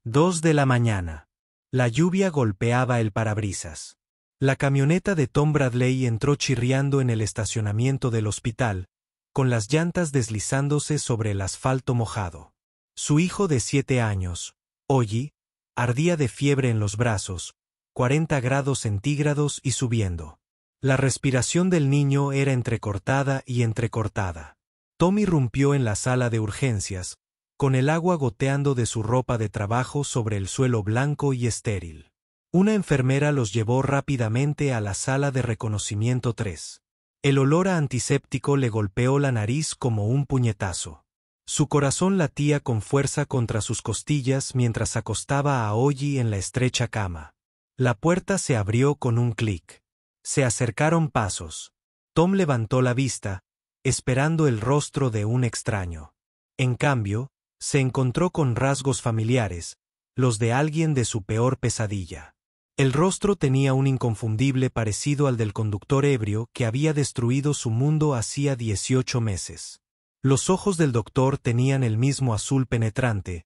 2 de la mañana. La lluvia golpeaba el parabrisas. La camioneta de Tom Bradley entró chirriando en el estacionamiento del hospital, con las llantas deslizándose sobre el asfalto mojado. Su hijo de 7 años, Ollie, ardía de fiebre en los brazos, 40 grados centígrados y subiendo. La respiración del niño era entrecortada y entrecortada. Tom irrumpió en la sala de urgencias, con el agua goteando de su ropa de trabajo sobre el suelo blanco y estéril. Una enfermera los llevó rápidamente a la sala de reconocimiento 3. El olor a antiséptico le golpeó la nariz como un puñetazo. Su corazón latía con fuerza contra sus costillas mientras acostaba a Ollie en la estrecha cama. La puerta se abrió con un clic. Se acercaron pasos. Tom levantó la vista, esperando el rostro de un extraño. En cambio, se encontró con rasgos familiares, los de alguien de su peor pesadilla. El rostro tenía un inconfundible parecido al del conductor ebrio que había destruido su mundo hacía 18 meses. Los ojos del doctor tenían el mismo azul penetrante,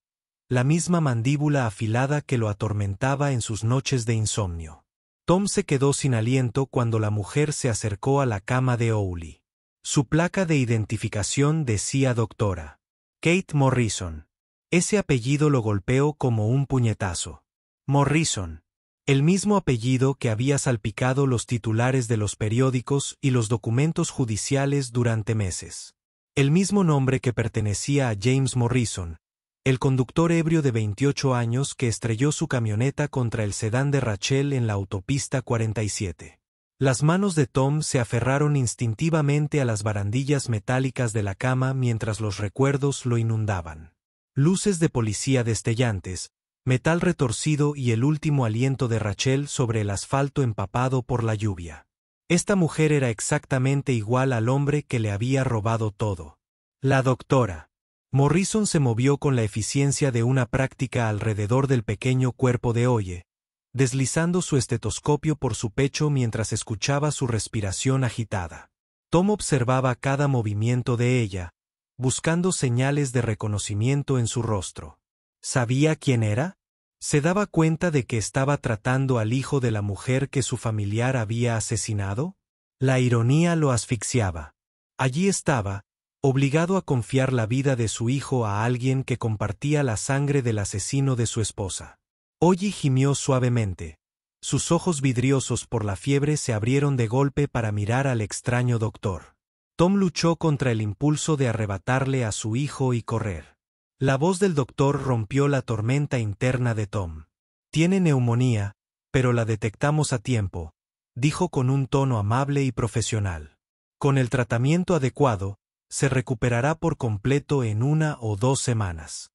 la misma mandíbula afilada que lo atormentaba en sus noches de insomnio. Tom se quedó sin aliento cuando la mujer se acercó a la cama de Ollie. Su placa de identificación decía doctora Kate Morrison. Ese apellido lo golpeó como un puñetazo. Morrison. El mismo apellido que había salpicado los titulares de los periódicos y los documentos judiciales durante meses. El mismo nombre que pertenecía a James Morrison, el conductor ebrio de 28 años que estrelló su camioneta contra el sedán de Rachel en la autopista 47. Las manos de Tom se aferraron instintivamente a las barandillas metálicas de la cama mientras los recuerdos lo inundaban. Luces de policía destellantes, metal retorcido y el último aliento de Rachel sobre el asfalto empapado por la lluvia. Esta mujer era exactamente igual al hombre que le había robado todo. La doctora. Morrison se movió con la eficiencia de una práctica alrededor del pequeño cuerpo de Ollie, deslizando su estetoscopio por su pecho mientras escuchaba su respiración agitada. Tom observaba cada movimiento de ella, buscando señales de reconocimiento en su rostro. ¿Sabía quién era? ¿Se daba cuenta de que estaba tratando al hijo de la mujer que su familiar había asesinado? La ironía lo asfixiaba. Allí estaba, obligado a confiar la vida de su hijo a alguien que compartía la sangre del asesino de su esposa. Ollie gimió suavemente. Sus ojos vidriosos por la fiebre se abrieron de golpe para mirar al extraño doctor. Tom luchó contra el impulso de arrebatarle a su hijo y correr. La voz del doctor rompió la tormenta interna de Tom. Tiene neumonía, pero la detectamos a tiempo, dijo con un tono amable y profesional. Con el tratamiento adecuado, se recuperará por completo en 1 o 2 semanas.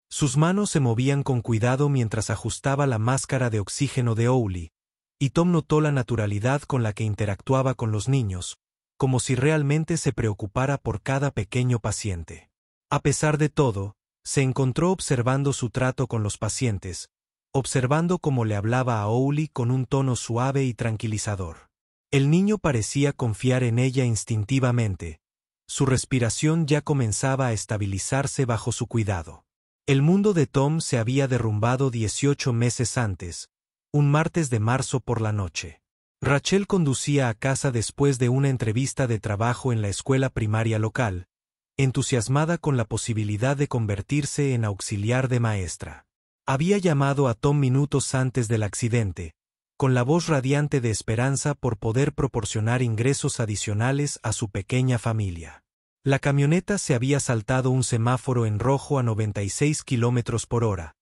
Sus manos se movían con cuidado mientras ajustaba la máscara de oxígeno de Ollie, y Tom notó la naturalidad con la que interactuaba con los niños, como si realmente se preocupara por cada pequeño paciente. A pesar de todo, se encontró observando su trato con los pacientes, observando cómo le hablaba a Ollie con un tono suave y tranquilizador. El niño parecía confiar en ella instintivamente. Su respiración ya comenzaba a estabilizarse bajo su cuidado. El mundo de Tom se había derrumbado 18 meses antes, un martes de marzo por la noche. Rachel conducía a casa después de una entrevista de trabajo en la escuela primaria local, entusiasmada con la posibilidad de convertirse en auxiliar de maestra. Había llamado a Tom minutos antes del accidente, con la voz radiante de esperanza por poder proporcionar ingresos adicionales a su pequeña familia. La camioneta se había saltado un semáforo en rojo a 96 km/h,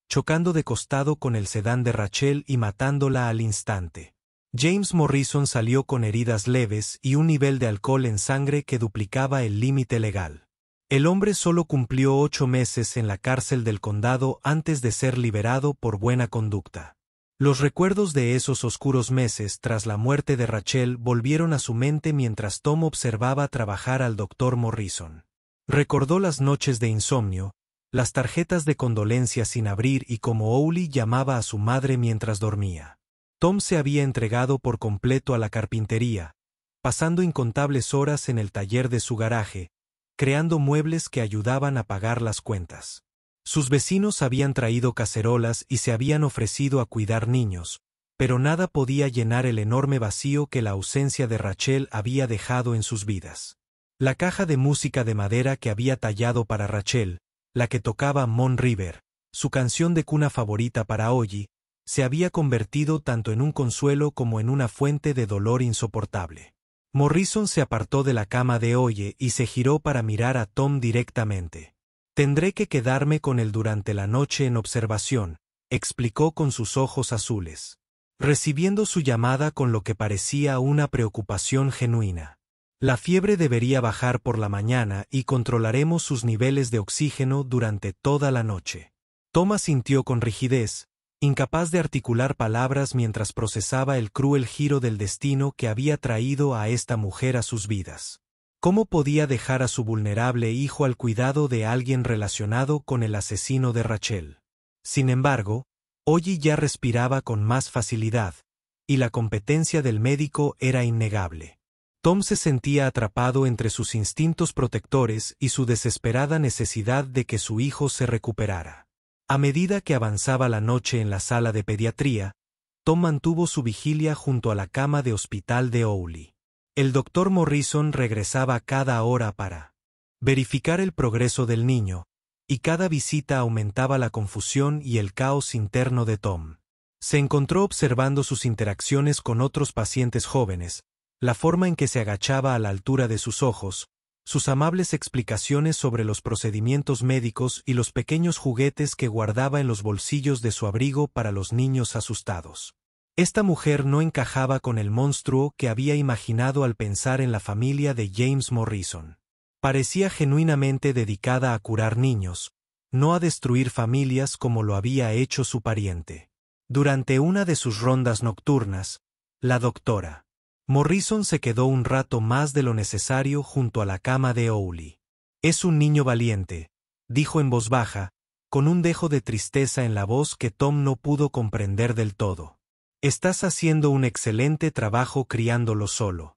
chocando de costado con el sedán de Rachel y matándola al instante. James Morrison salió con heridas leves y un nivel de alcohol en sangre que duplicaba el límite legal. El hombre solo cumplió 8 meses en la cárcel del condado antes de ser liberado por buena conducta. Los recuerdos de esos oscuros meses tras la muerte de Rachel volvieron a su mente mientras Tom observaba trabajar al Dr. Morrison. Recordó las noches de insomnio, las tarjetas de condolencia sin abrir y cómo Ollie llamaba a su madre mientras dormía. Tom se había entregado por completo a la carpintería, pasando incontables horas en el taller de su garaje, creando muebles que ayudaban a pagar las cuentas. Sus vecinos habían traído cacerolas y se habían ofrecido a cuidar niños, pero nada podía llenar el enorme vacío que la ausencia de Rachel había dejado en sus vidas. La caja de música de madera que había tallado para Rachel, la que tocaba Moon River, su canción de cuna favorita para Ollie, se había convertido tanto en un consuelo como en una fuente de dolor insoportable. Morrison se apartó de la cama de Ollie y se giró para mirar a Tom directamente. «Tendré que quedarme con él durante la noche en observación», explicó con sus ojos azules, recibiendo su llamada con lo que parecía una preocupación genuina. «La fiebre debería bajar por la mañana y controlaremos sus niveles de oxígeno durante toda la noche». Tom asintió con rigidez, incapaz de articular palabras mientras procesaba el cruel giro del destino que había traído a esta mujer a sus vidas. ¿Cómo podía dejar a su vulnerable hijo al cuidado de alguien relacionado con el asesino de Rachel? Sin embargo, Ollie ya respiraba con más facilidad, y la competencia del médico era innegable. Tom se sentía atrapado entre sus instintos protectores y su desesperada necesidad de que su hijo se recuperara. A medida que avanzaba la noche en la sala de pediatría, Tom mantuvo su vigilia junto a la cama de hospital de Ollie. El doctor Morrison regresaba cada hora para verificar el progreso del niño, y cada visita aumentaba la confusión y el caos interno de Tom. Se encontró observando sus interacciones con otros pacientes jóvenes, la forma en que se agachaba a la altura de sus ojos, sus amables explicaciones sobre los procedimientos médicos y los pequeños juguetes que guardaba en los bolsillos de su abrigo para los niños asustados. Esta mujer no encajaba con el monstruo que había imaginado al pensar en la familia de James Morrison. Parecía genuinamente dedicada a curar niños, no a destruir familias como lo había hecho su pariente. Durante una de sus rondas nocturnas, la doctora Morrison se quedó un rato más de lo necesario junto a la cama de Ollie. «Es un niño valiente», dijo en voz baja, con un dejo de tristeza en la voz que Tom no pudo comprender del todo. «Estás haciendo un excelente trabajo criándolo solo».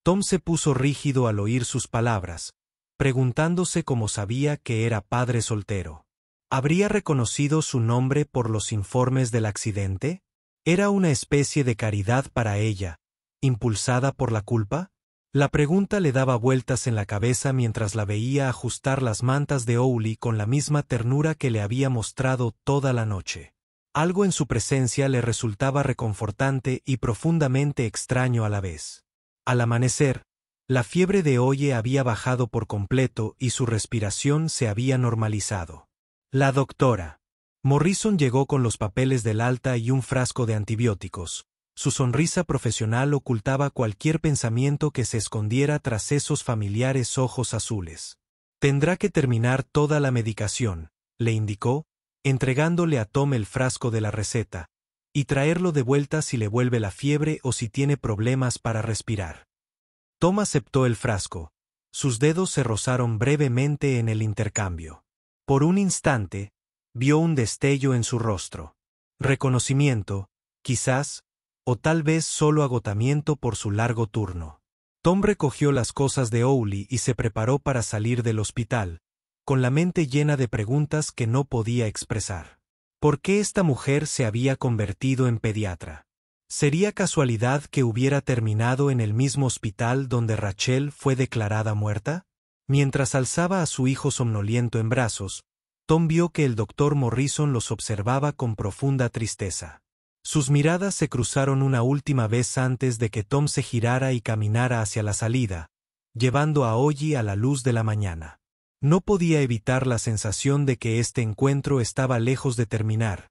Tom se puso rígido al oír sus palabras, preguntándose cómo sabía que era padre soltero. ¿Habría reconocido su nombre por los informes del accidente? ¿Era una especie de caridad para ella, impulsada por la culpa? La pregunta le daba vueltas en la cabeza mientras la veía ajustar las mantas de Ollie con la misma ternura que le había mostrado toda la noche. Algo en su presencia le resultaba reconfortante y profundamente extraño a la vez. Al amanecer, la fiebre de Ollie había bajado por completo y su respiración se había normalizado. La doctora Morrison llegó con los papeles del alta y un frasco de antibióticos. Su sonrisa profesional ocultaba cualquier pensamiento que se escondiera tras esos familiares ojos azules. «Tendrá que terminar toda la medicación», le indicó, entregándole a Tom el frasco de la receta, y traerlo de vuelta si le vuelve la fiebre o si tiene problemas para respirar. Tom aceptó el frasco. Sus dedos se rozaron brevemente en el intercambio. Por un instante, vio un destello en su rostro. Reconocimiento, quizás, o tal vez solo agotamiento por su largo turno. Tom recogió las cosas de Ollie y se preparó para salir del hospital, con la mente llena de preguntas que no podía expresar. ¿Por qué esta mujer se había convertido en pediatra? ¿Sería casualidad que hubiera terminado en el mismo hospital donde Rachel fue declarada muerta? Mientras alzaba a su hijo somnoliento en brazos, Tom vio que el doctor Morrison los observaba con profunda tristeza. Sus miradas se cruzaron una última vez antes de que Tom se girara y caminara hacia la salida, llevando a Ollie a la luz de la mañana. No podía evitar la sensación de que este encuentro estaba lejos de terminar,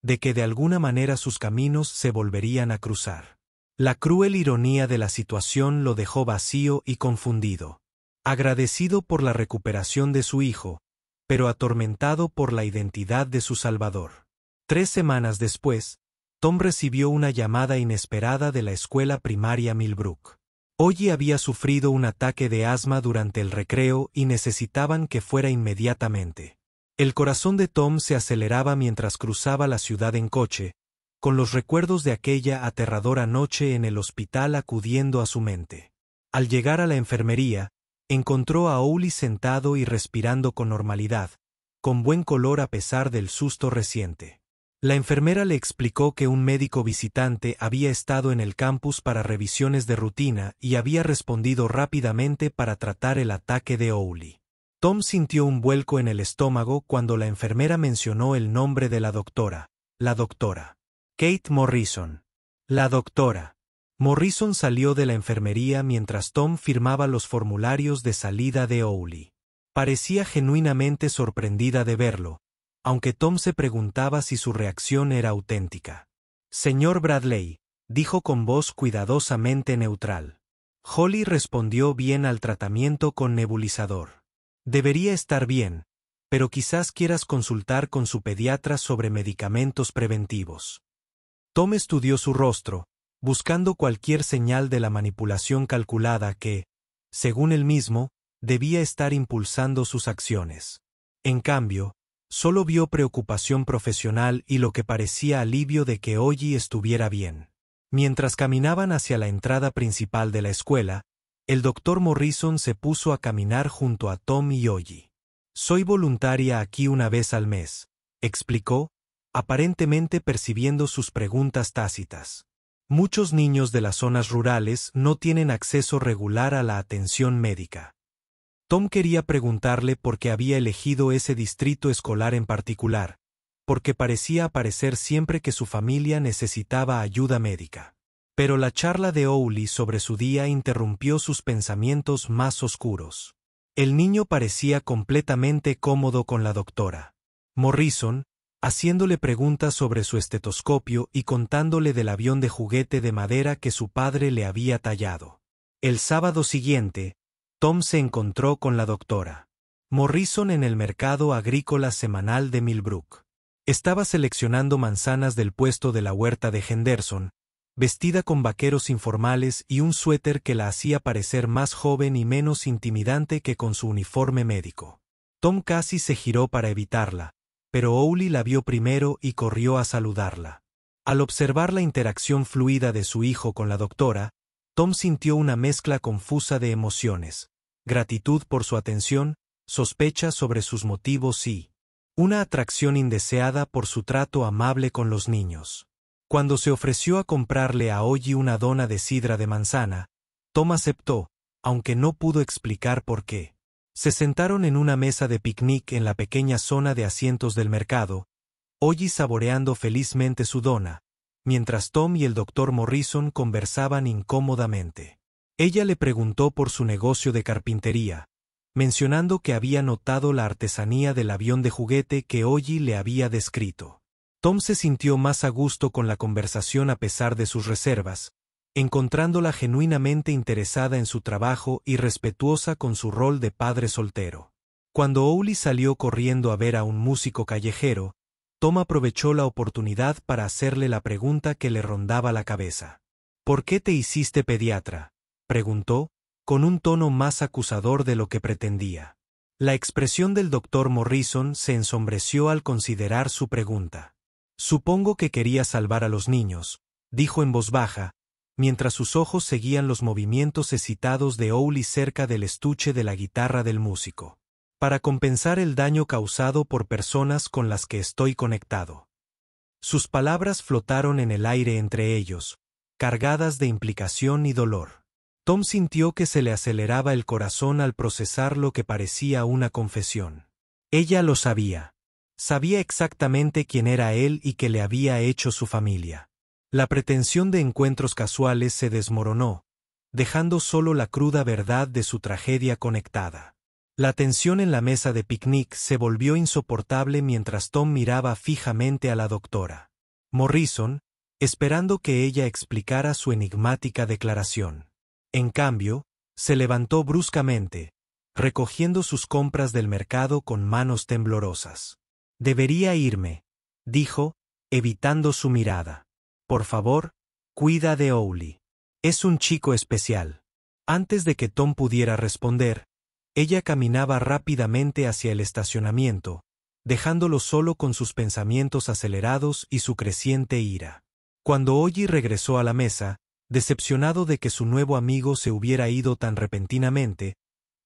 de que de alguna manera sus caminos se volverían a cruzar. La cruel ironía de la situación lo dejó vacío y confundido. Agradecido por la recuperación de su hijo, pero atormentado por la identidad de su salvador. 3 semanas después, Tom recibió una llamada inesperada de la escuela primaria Millbrook. Ollie había sufrido un ataque de asma durante el recreo y necesitaban que fuera inmediatamente. El corazón de Tom se aceleraba mientras cruzaba la ciudad en coche, con los recuerdos de aquella aterradora noche en el hospital acudiendo a su mente. Al llegar a la enfermería, encontró a Ollie sentado y respirando con normalidad, con buen color a pesar del susto reciente. La enfermera le explicó que un médico visitante había estado en el campus para revisiones de rutina y había respondido rápidamente para tratar el ataque de Owly. Tom sintió un vuelco en el estómago cuando la enfermera mencionó el nombre de la doctora Kate Morrison. La doctora Morrison salió de la enfermería mientras Tom firmaba los formularios de salida de Owly. Parecía genuinamente sorprendida de verlo, aunque Tom se preguntaba si su reacción era auténtica. Señor Bradley, dijo con voz cuidadosamente neutral. Holly respondió bien al tratamiento con nebulizador. Debería estar bien, pero quizás quieras consultar con su pediatra sobre medicamentos preventivos. Tom estudió su rostro, buscando cualquier señal de la manipulación calculada que, según él mismo, debía estar impulsando sus acciones. En cambio, solo vio preocupación profesional y lo que parecía alivio de que Owly estuviera bien. Mientras caminaban hacia la entrada principal de la escuela, el Dr. Morrison se puso a caminar junto a Tom y Owly. Soy voluntaria aquí una vez al mes, explicó, aparentemente percibiendo sus preguntas tácitas. Muchos niños de las zonas rurales no tienen acceso regular a la atención médica. Tom quería preguntarle por qué había elegido ese distrito escolar en particular, porque parecía aparecer siempre que su familia necesitaba ayuda médica. Pero la charla de Owly sobre su día interrumpió sus pensamientos más oscuros. El niño parecía completamente cómodo con la doctora Morrison, haciéndole preguntas sobre su estetoscopio y contándole del avión de juguete de madera que su padre le había tallado. El sábado siguiente, Tom se encontró con la doctora Morrison en el mercado agrícola semanal de Millbrook. Estaba seleccionando manzanas del puesto de la huerta de Henderson, vestida con vaqueros informales y un suéter que la hacía parecer más joven y menos intimidante que con su uniforme médico. Tom casi se giró para evitarla, pero Owly la vio primero y corrió a saludarla. Al observar la interacción fluida de su hijo con la doctora, Tom sintió una mezcla confusa de emociones, gratitud por su atención, sospecha sobre sus motivos y una atracción indeseada por su trato amable con los niños. Cuando se ofreció a comprarle a Owly una dona de sidra de manzana, Tom aceptó, aunque no pudo explicar por qué. Se sentaron en una mesa de picnic en la pequeña zona de asientos del mercado, Owly saboreando felizmente su dona, mientras Tom y el Dr. Morrison conversaban incómodamente. Ella le preguntó por su negocio de carpintería, mencionando que había notado la artesanía del avión de juguete que Owly le había descrito. Tom se sintió más a gusto con la conversación a pesar de sus reservas, encontrándola genuinamente interesada en su trabajo y respetuosa con su rol de padre soltero. Cuando Owly salió corriendo a ver a un músico callejero, Tom aprovechó la oportunidad para hacerle la pregunta que le rondaba la cabeza. ¿Por qué te hiciste pediatra?, preguntó, con un tono más acusador de lo que pretendía. La expresión del Dr. Morrison se ensombreció al considerar su pregunta. Supongo que quería salvar a los niños, dijo en voz baja, mientras sus ojos seguían los movimientos excitados de Owly cerca del estuche de la guitarra del músico. Para compensar el daño causado por personas con las que estoy conectado. Sus palabras flotaron en el aire entre ellos, cargadas de implicación y dolor. Tom sintió que se le aceleraba el corazón al procesar lo que parecía una confesión. Ella lo sabía. Sabía exactamente quién era él y qué le había hecho su familia. La pretensión de encuentros casuales se desmoronó, dejando solo la cruda verdad de su tragedia conectada. La tensión en la mesa de picnic se volvió insoportable mientras Tom miraba fijamente a la doctora Morrison, esperando que ella explicara su enigmática declaración. En cambio, se levantó bruscamente, recogiendo sus compras del mercado con manos temblorosas. Debería irme, dijo, evitando su mirada. Por favor, cuida de Owly. Es un chico especial. Antes de que Tom pudiera responder, ella caminaba rápidamente hacia el estacionamiento, dejándolo solo con sus pensamientos acelerados y su creciente ira. Cuando Owly regresó a la mesa, decepcionado de que su nuevo amigo se hubiera ido tan repentinamente,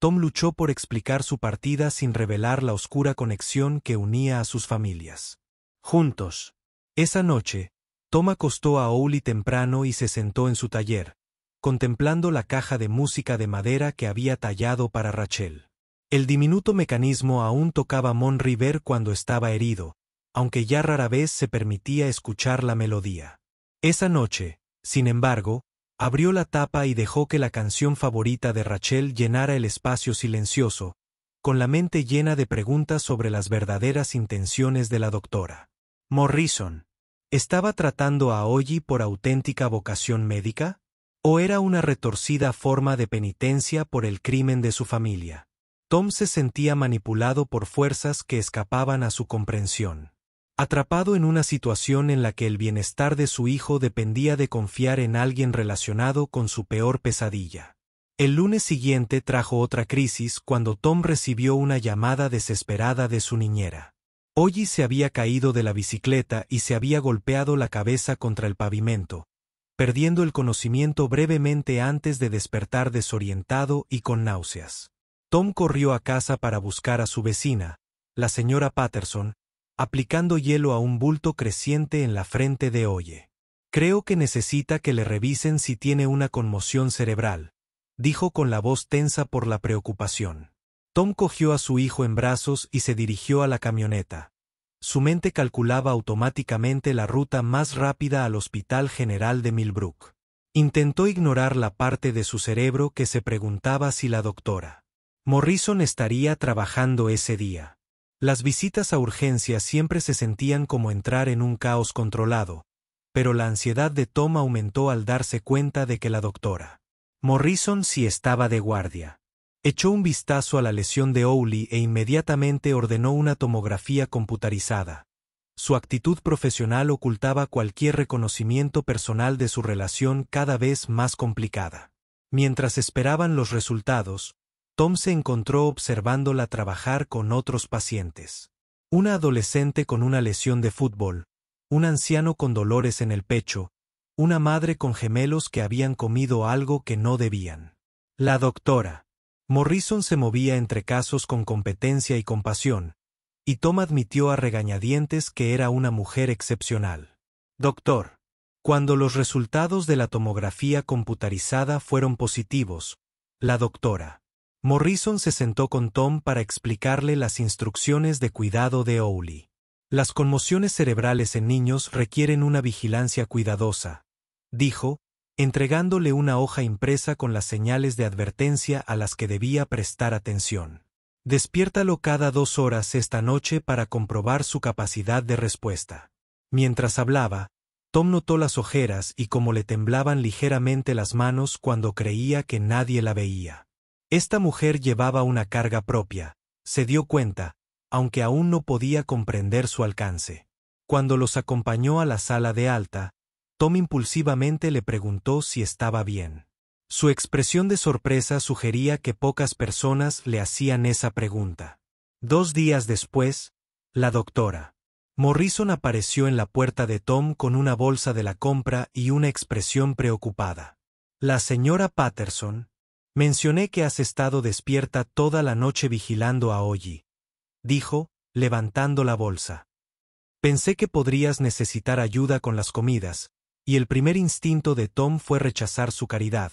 Tom luchó por explicar su partida sin revelar la oscura conexión que unía a sus familias. Juntos. Esa noche, Tom acostó a Owly temprano y se sentó en su taller, contemplando la caja de música de madera que había tallado para Rachel. El diminuto mecanismo aún tocaba Mon River cuando estaba herido, aunque ya rara vez se permitía escuchar la melodía. Esa noche, sin embargo, abrió la tapa y dejó que la canción favorita de Rachel llenara el espacio silencioso, con la mente llena de preguntas sobre las verdaderas intenciones de la doctora. Morrison. ¿Estaba tratando a Ollie por auténtica vocación médica? ¿O era una retorcida forma de penitencia por el crimen de su familia? Tom se sentía manipulado por fuerzas que escapaban a su comprensión. Atrapado en una situación en la que el bienestar de su hijo dependía de confiar en alguien relacionado con su peor pesadilla. El lunes siguiente trajo otra crisis cuando Tom recibió una llamada desesperada de su niñera. Ollie se había caído de la bicicleta y se había golpeado la cabeza contra el pavimento, perdiendo el conocimiento brevemente antes de despertar desorientado y con náuseas. Tom corrió a casa para buscar a su vecina, la señora Patterson, aplicando hielo a un bulto creciente en la frente de Ollie. Creo que necesita que le revisen si tiene una conmoción cerebral, dijo con la voz tensa por la preocupación. Tom cogió a su hijo en brazos y se dirigió a la camioneta. Su mente calculaba automáticamente la ruta más rápida al Hospital General de Millbrook. Intentó ignorar la parte de su cerebro que se preguntaba si la doctora Morrison estaría trabajando ese día. Las visitas a urgencias siempre se sentían como entrar en un caos controlado, pero la ansiedad de Tom aumentó al darse cuenta de que la doctora Morrison sí estaba de guardia. Echó un vistazo a la lesión de Owly e inmediatamente ordenó una tomografía computarizada. Su actitud profesional ocultaba cualquier reconocimiento personal de su relación cada vez más complicada. Mientras esperaban los resultados, Tom se encontró observándola trabajar con otros pacientes. Una adolescente con una lesión de fútbol, un anciano con dolores en el pecho, una madre con gemelos que habían comido algo que no debían. La doctora Morrison se movía entre casos con competencia y compasión, y Tom admitió a regañadientes que era una mujer excepcional. Doctor. Cuando los resultados de la tomografía computarizada fueron positivos, la doctora Morrison se sentó con Tom para explicarle las instrucciones de cuidado de Owly. Las conmociones cerebrales en niños requieren una vigilancia cuidadosa, dijo, entregándole una hoja impresa con las señales de advertencia a las que debía prestar atención. Despiértalo cada 2 horas esta noche para comprobar su capacidad de respuesta. Mientras hablaba, Tom notó las ojeras y cómo le temblaban ligeramente las manos cuando creía que nadie la veía. Esta mujer llevaba una carga propia, se dio cuenta, aunque aún no podía comprender su alcance. Cuando los acompañó a la sala de alta, Tom impulsivamente le preguntó si estaba bien. Su expresión de sorpresa sugería que pocas personas le hacían esa pregunta. 2 días después, la doctora Morrison apareció en la puerta de Tom con una bolsa de la compra y una expresión preocupada. La señora Patterson, mencioné que has estado despierta toda la noche vigilando a Ollie, dijo, levantando la bolsa. Pensé que podrías necesitar ayuda con las comidas, y el primer instinto de Tom fue rechazar su caridad,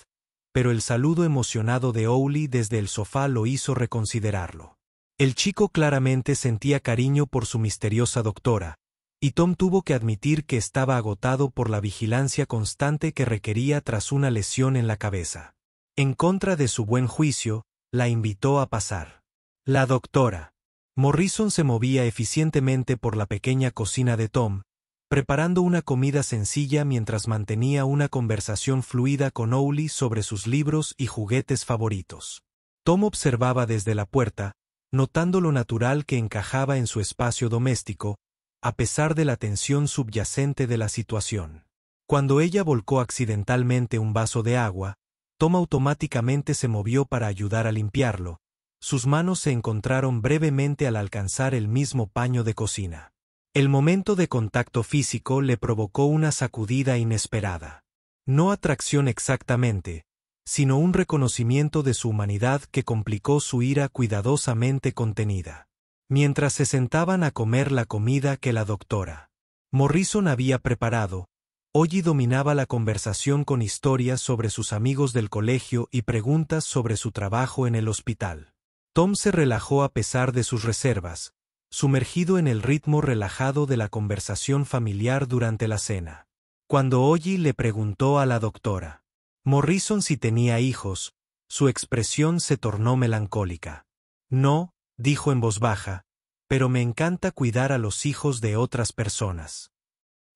pero el saludo emocionado de Owly desde el sofá lo hizo reconsiderarlo. El chico claramente sentía cariño por su misteriosa doctora, y Tom tuvo que admitir que estaba agotado por la vigilancia constante que requería tras una lesión en la cabeza. En contra de su buen juicio, la invitó a pasar. La doctora Morrison se movía eficientemente por la pequeña cocina de Tom, preparando una comida sencilla mientras mantenía una conversación fluida con Owly sobre sus libros y juguetes favoritos. Tom observaba desde la puerta, notando lo natural que encajaba en su espacio doméstico, a pesar de la tensión subyacente de la situación. Cuando ella volcó accidentalmente un vaso de agua, Tom automáticamente se movió para ayudar a limpiarlo. Sus manos se encontraron brevemente al alcanzar el mismo paño de cocina. El momento de contacto físico le provocó una sacudida inesperada. No atracción exactamente, sino un reconocimiento de su humanidad que complicó su ira cuidadosamente contenida. Mientras se sentaban a comer la comida que la doctora Morrison había preparado, Ollie dominaba la conversación con historias sobre sus amigos del colegio y preguntas sobre su trabajo en el hospital. Tom se relajó a pesar de sus reservas, sumergido en el ritmo relajado de la conversación familiar durante la cena. Cuando Ollie le preguntó a la doctora Morrison si tenía hijos, su expresión se tornó melancólica. No, dijo en voz baja, pero me encanta cuidar a los hijos de otras personas.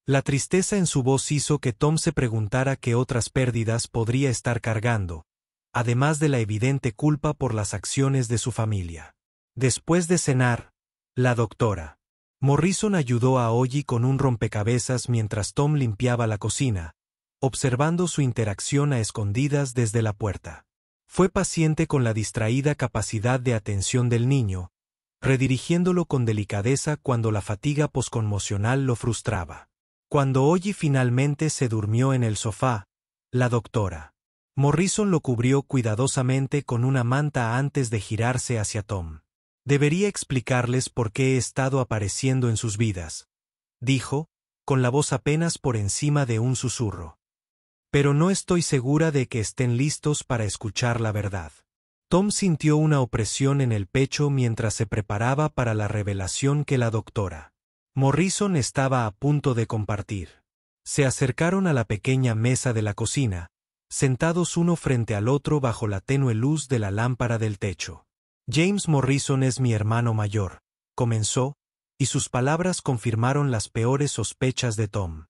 La tristeza en su voz hizo que Tom se preguntara qué otras pérdidas podría estar cargando, además de la evidente culpa por las acciones de su familia. Después de cenar, la doctora Morrison ayudó a Ollie con un rompecabezas mientras Tom limpiaba la cocina, observando su interacción a escondidas desde la puerta. Fue paciente con la distraída capacidad de atención del niño, redirigiéndolo con delicadeza cuando la fatiga posconmocional lo frustraba. Cuando Ollie finalmente se durmió en el sofá, la doctora Morrison lo cubrió cuidadosamente con una manta antes de girarse hacia Tom. Debería explicarles por qué he estado apareciendo en sus vidas, dijo, con la voz apenas por encima de un susurro. Pero no estoy segura de que estén listos para escuchar la verdad. Tom sintió una opresión en el pecho mientras se preparaba para la revelación que la doctora Morrison estaba a punto de compartir. Se acercaron a la pequeña mesa de la cocina, sentados uno frente al otro bajo la tenue luz de la lámpara del techo. James Morrison es mi hermano mayor, comenzó, y sus palabras confirmaron las peores sospechas de Tom.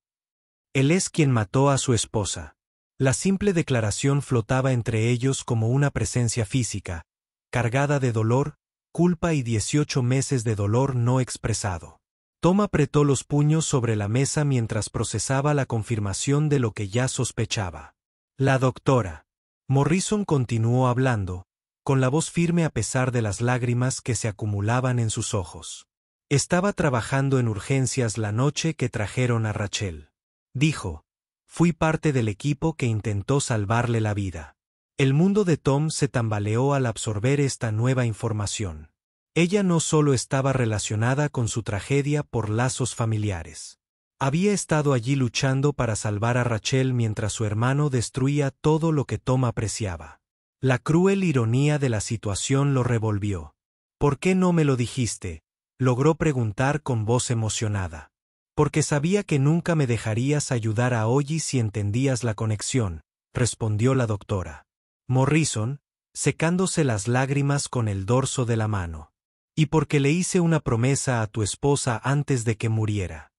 Él es quien mató a su esposa. La simple declaración flotaba entre ellos como una presencia física, cargada de dolor, culpa y 18 meses de dolor no expresado. Tom apretó los puños sobre la mesa mientras procesaba la confirmación de lo que ya sospechaba. La doctora Morrison continuó hablando, con la voz firme a pesar de las lágrimas que se acumulaban en sus ojos. Estaba trabajando en urgencias la noche que trajeron a Rachel. Dijo, fui parte del equipo que intentó salvarle la vida. El mundo de Tom se tambaleó al absorber esta nueva información. Ella no solo estaba relacionada con su tragedia por lazos familiares. Había estado allí luchando para salvar a Rachel mientras su hermano destruía todo lo que Tom apreciaba. La cruel ironía de la situación lo revolvió. ¿Por qué no me lo dijiste?, logró preguntar con voz emocionada. Porque sabía que nunca me dejarías ayudar a Ollie si entendías la conexión, respondió la doctora Morrison, secándose las lágrimas con el dorso de la mano. Y porque le hice una promesa a tu esposa antes de que muriera.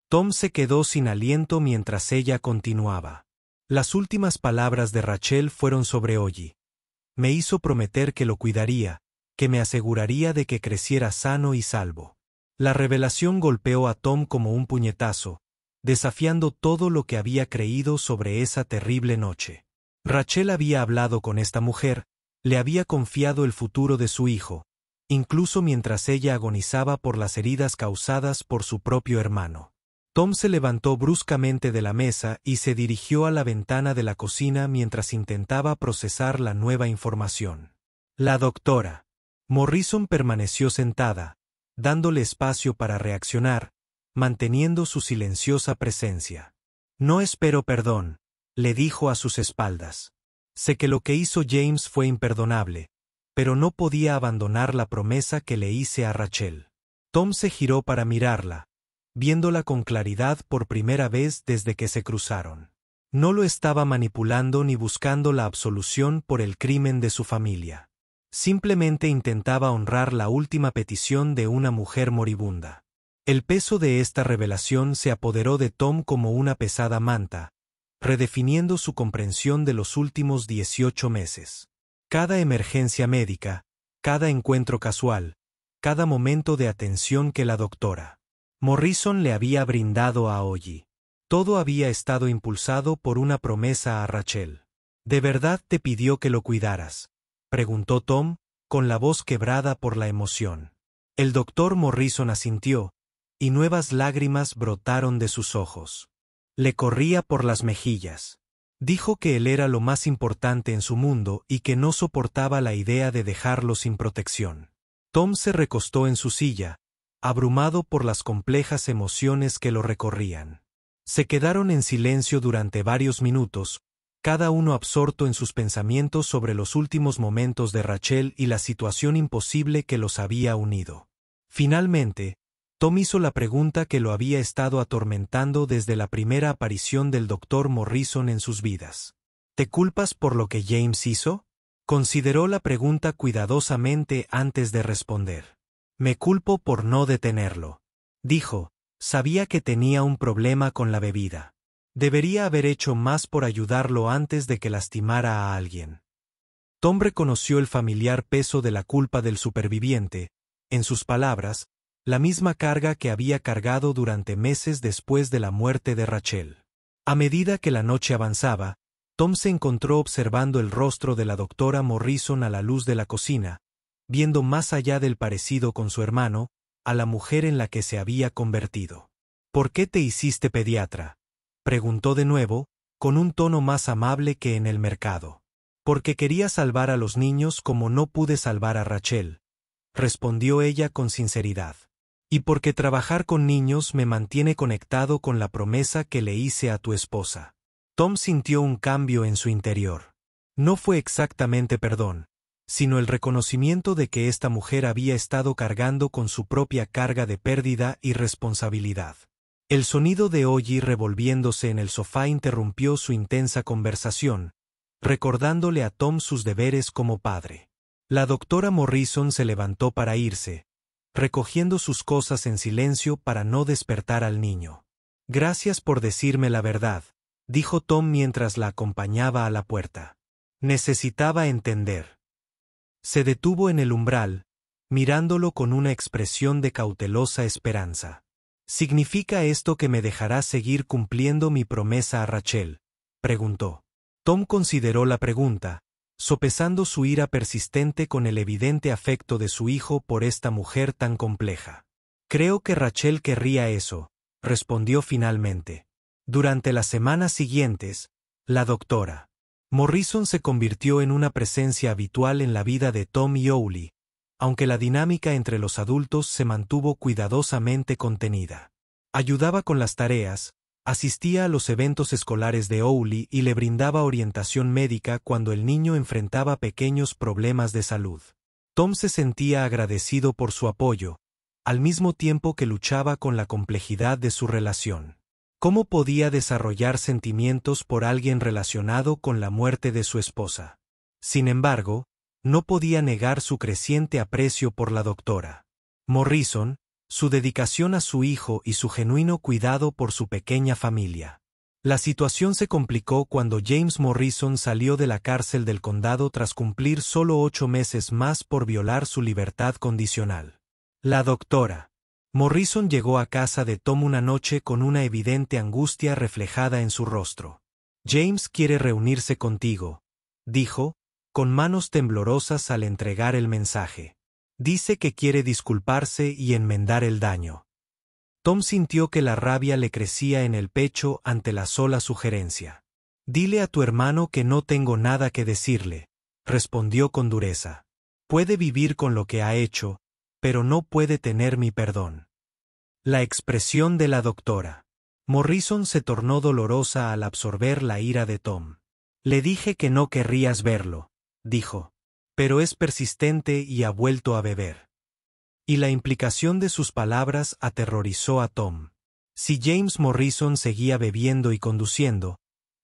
Tom se quedó sin aliento mientras ella continuaba. Las últimas palabras de Rachel fueron sobre Ollie. Me hizo prometer que lo cuidaría, que me aseguraría de que creciera sano y salvo. La revelación golpeó a Tom como un puñetazo, desafiando todo lo que había creído sobre esa terrible noche. Rachel había hablado con esta mujer, le había confiado el futuro de su hijo, incluso mientras ella agonizaba por las heridas causadas por su propio hermano. Tom se levantó bruscamente de la mesa y se dirigió a la ventana de la cocina mientras intentaba procesar la nueva información. La doctora Morrison permaneció sentada, dándole espacio para reaccionar, manteniendo su silenciosa presencia. No espero perdón, le dijo a sus espaldas. Sé que lo que hizo James fue imperdonable, pero no podía abandonar la promesa que le hice a Rachel. Tom se giró para mirarla, viéndola con claridad por primera vez desde que se cruzaron. No lo estaba manipulando ni buscando la absolución por el crimen de su familia. Simplemente intentaba honrar la última petición de una mujer moribunda. El peso de esta revelación se apoderó de Tom como una pesada manta, redefiniendo su comprensión de los últimos 18 meses. Cada emergencia médica, cada encuentro casual, cada momento de atención que la doctora Morrison le había brindado a Ollie. Todo había estado impulsado por una promesa a Rachel. ¿De verdad te pidió que lo cuidaras?, preguntó Tom, con la voz quebrada por la emoción. El doctor Morrison asintió, y nuevas lágrimas brotaron de sus ojos. Le corría por las mejillas. Dijo que él era lo más importante en su mundo y que no soportaba la idea de dejarlo sin protección. Tom se recostó en su silla, abrumado por las complejas emociones que lo recorrían. Se quedaron en silencio durante varios minutos, cada uno absorto en sus pensamientos sobre los últimos momentos de Rachel y la situación imposible que los había unido. Finalmente, Tom hizo la pregunta que lo había estado atormentando desde la primera aparición del Dr. Morrison en sus vidas. ¿Te culpas por lo que James hizo? Consideró la pregunta cuidadosamente antes de responder. Me culpo por no detenerlo. Dijo, sabía que tenía un problema con la bebida. Debería haber hecho más por ayudarlo antes de que lastimara a alguien. Tom reconoció el familiar peso de la culpa del superviviente, en sus palabras, la misma carga que había cargado durante meses después de la muerte de Rachel. A medida que la noche avanzaba, Tom se encontró observando el rostro de la doctora Morrison a la luz de la cocina, viendo más allá del parecido con su hermano, a la mujer en la que se había convertido. ¿Por qué te hiciste pediatra?, preguntó de nuevo, con un tono más amable que en el mercado. Porque quería salvar a los niños como no pude salvar a Rachel, respondió ella con sinceridad. Y porque trabajar con niños me mantiene conectado con la promesa que le hice a tu esposa. Tom sintió un cambio en su interior. No fue exactamente perdón, sino el reconocimiento de que esta mujer había estado cargando con su propia carga de pérdida y responsabilidad. El sonido de Ollie revolviéndose en el sofá interrumpió su intensa conversación, recordándole a Tom sus deberes como padre. La doctora Morrison se levantó para irse, recogiendo sus cosas en silencio para no despertar al niño. Gracias por decirme la verdad, dijo Tom mientras la acompañaba a la puerta. Necesitaba entender. Se detuvo en el umbral, mirándolo con una expresión de cautelosa esperanza. ¿Significa esto que me dejarás seguir cumpliendo mi promesa a Rachel?, preguntó. Tom consideró la pregunta, sopesando su ira persistente con el evidente afecto de su hijo por esta mujer tan compleja. Creo que Rachel querría eso, respondió finalmente. Durante las semanas siguientes, la doctora Morrison se convirtió en una presencia habitual en la vida de Tom y Ollie, aunque la dinámica entre los adultos se mantuvo cuidadosamente contenida. Ayudaba con las tareas, asistía a los eventos escolares de Ollie y le brindaba orientación médica cuando el niño enfrentaba pequeños problemas de salud. Tom se sentía agradecido por su apoyo, al mismo tiempo que luchaba con la complejidad de su relación. ¿Cómo podía desarrollar sentimientos por alguien relacionado con la muerte de su esposa? Sin embargo, no podía negar su creciente aprecio por la doctora Morrison, su dedicación a su hijo y su genuino cuidado por su pequeña familia. La situación se complicó cuando James Morrison salió de la cárcel del condado tras cumplir solo 8 meses más por violar su libertad condicional. La doctora Morrison llegó a casa de Tom una noche con una evidente angustia reflejada en su rostro. James quiere reunirse contigo, dijo, con manos temblorosas al entregar el mensaje. Dice que quiere disculparse y enmendar el daño. Tom sintió que la rabia le crecía en el pecho ante la sola sugerencia. Dile a tu hermano que no tengo nada que decirle, respondió con dureza. Puede vivir con lo que ha hecho, pero no puede tener mi perdón. La expresión de la doctora Morrison se tornó dolorosa al absorber la ira de Tom. Le dije que no querrías verlo, dijo, pero es persistente y ha vuelto a beber. Y la implicación de sus palabras aterrorizó a Tom. Si James Morrison seguía bebiendo y conduciendo,